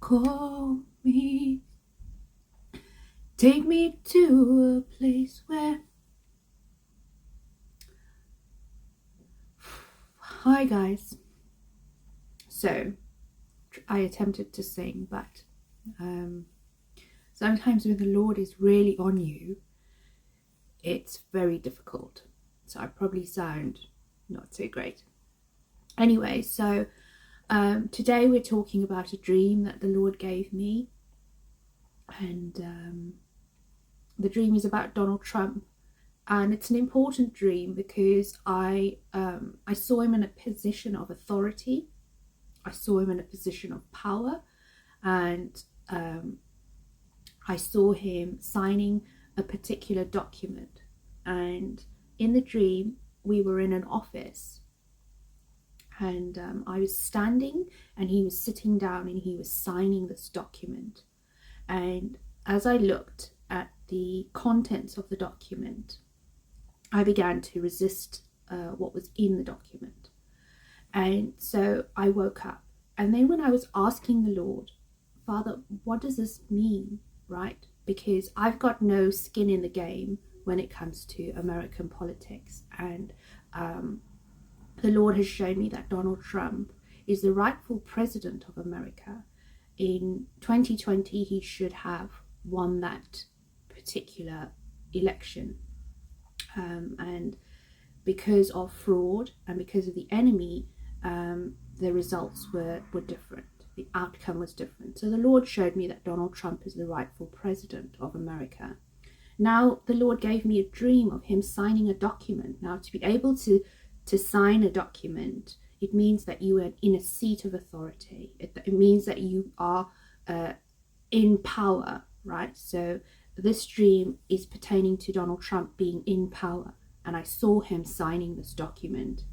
call me. Take me to a place where... Hi guys. So, I attempted to sing, but sometimes when the Lord is really on you, it's very difficult. So I probably sound not so great. Anyway, so today we're talking about a dream that the Lord gave me. And the dream is about Donald Trump. And it's an important dream because I saw him in a position of authority. I saw him in a position of power, and I saw him signing a particular document. And in the dream, we were in an office, and I was standing and he was sitting down and he was signing this document. And as I looked at the contents of the document, I began to resist what was in the document. And so I woke up, and then when I was asking the Lord, Father, what does this mean, right? Because I've got no skin in the game when it comes to American politics. And the Lord has shown me that Donald Trump is the rightful president of America. In 2020, he should have won that particular election. And because of fraud and because of the enemy, the results were different. The outcome was different. So the Lord showed me that Donald Trump is the rightful president of America. Now the Lord gave me a dream of him signing a document. Now, to be able to sign a document, it means that you are in a seat of authority. It means that you are in power, right? So this dream is pertaining to Donald Trump being in power, and I saw him signing this document.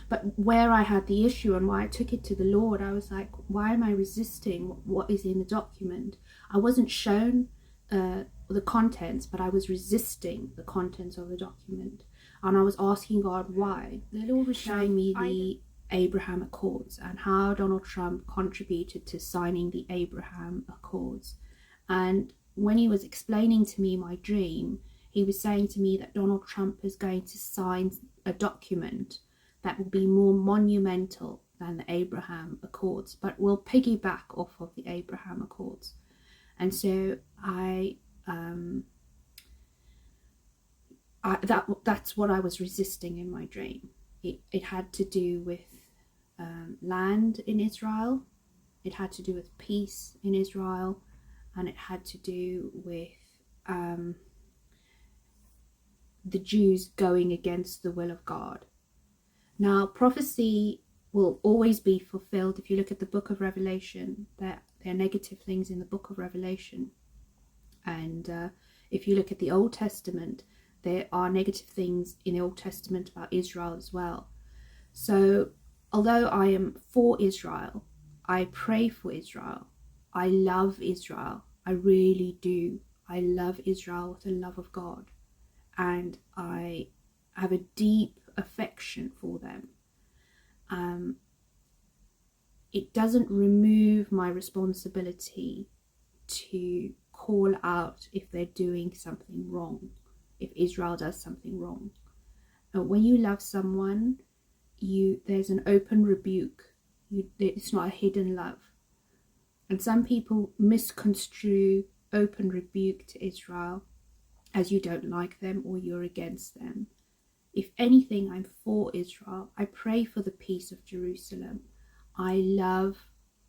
But where I had the issue and why I took it to the Lord, I was like, why am I resisting what is in the document? I wasn't shown the contents, but I was resisting the contents of the document. And I was asking God why. The Lord was showing me the Abraham Accords and how Donald Trump contributed to signing the Abraham Accords. And when he was explaining to me my dream, he was saying to me that Donald Trump is going to sign a document that will be more monumental than the Abraham Accords, but will piggyback off of the Abraham Accords. And so that's what I was resisting in my dream. It had to do with land in Israel, it had to do with peace in Israel, and it had to do with the Jews going against the will of God. Now, prophecy will always be fulfilled. If you look at the book of Revelation, there are negative things in the book of Revelation. And if you look at the Old Testament, there are negative things in the Old Testament about Israel as well. So, although I am for Israel, I pray for Israel. I love Israel. I really do. I love Israel with the love of God. And I have a deep affection for them. It doesn't remove my responsibility to call out if they're doing something wrong, if Israel does something wrong. When you love someone, there's an open rebuke. It's not a hidden love. And some people misconstrue open rebuke to Israel as you don't like them or you're against them. If anything, I'm for Israel. I pray for the peace of Jerusalem. I love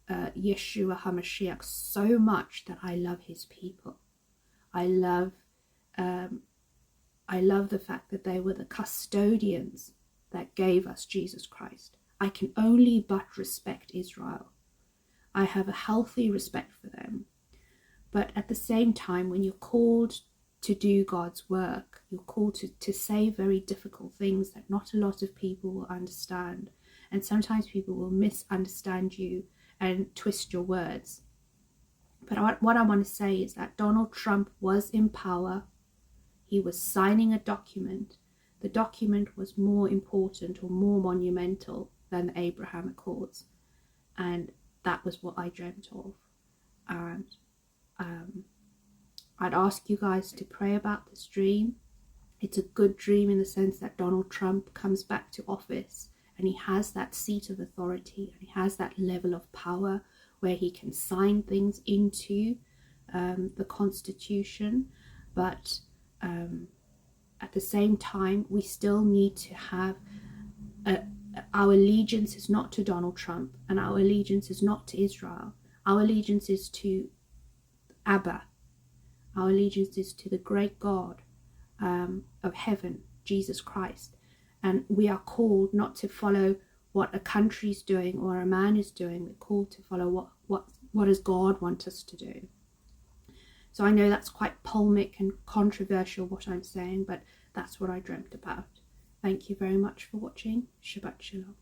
Yeshua HaMashiach so much that I love his people. I love the fact that they were the custodians that gave us Jesus Christ. I can only but respect Israel. I have a healthy respect for them. But at the same time, when you're called to do God's work, you're called to say very difficult things that not a lot of people will understand. And sometimes people will misunderstand you and twist your words. But what I want to say is that Donald Trump was in power. He was signing a document. The document was more important or more monumental than the Abraham Accords. And that was what I dreamt of. And I'd ask you guys to pray about this dream. It's a good dream in the sense that Donald Trump comes back to office and he has that seat of authority and he has that level of power where he can sign things into the Constitution. But at the same time, we still need to have our allegiance is not to Donald Trump, and our allegiance is not to Israel. Our allegiance is to Abba. Our allegiance is to the great God of heaven, Jesus Christ. And we are called not to follow what a country's doing or a man is doing. We're called to follow what does God want us to do. So I know that's quite polemic and controversial what I'm saying, but that's what I dreamt about. Thank you very much for watching. Shabbat Shalom.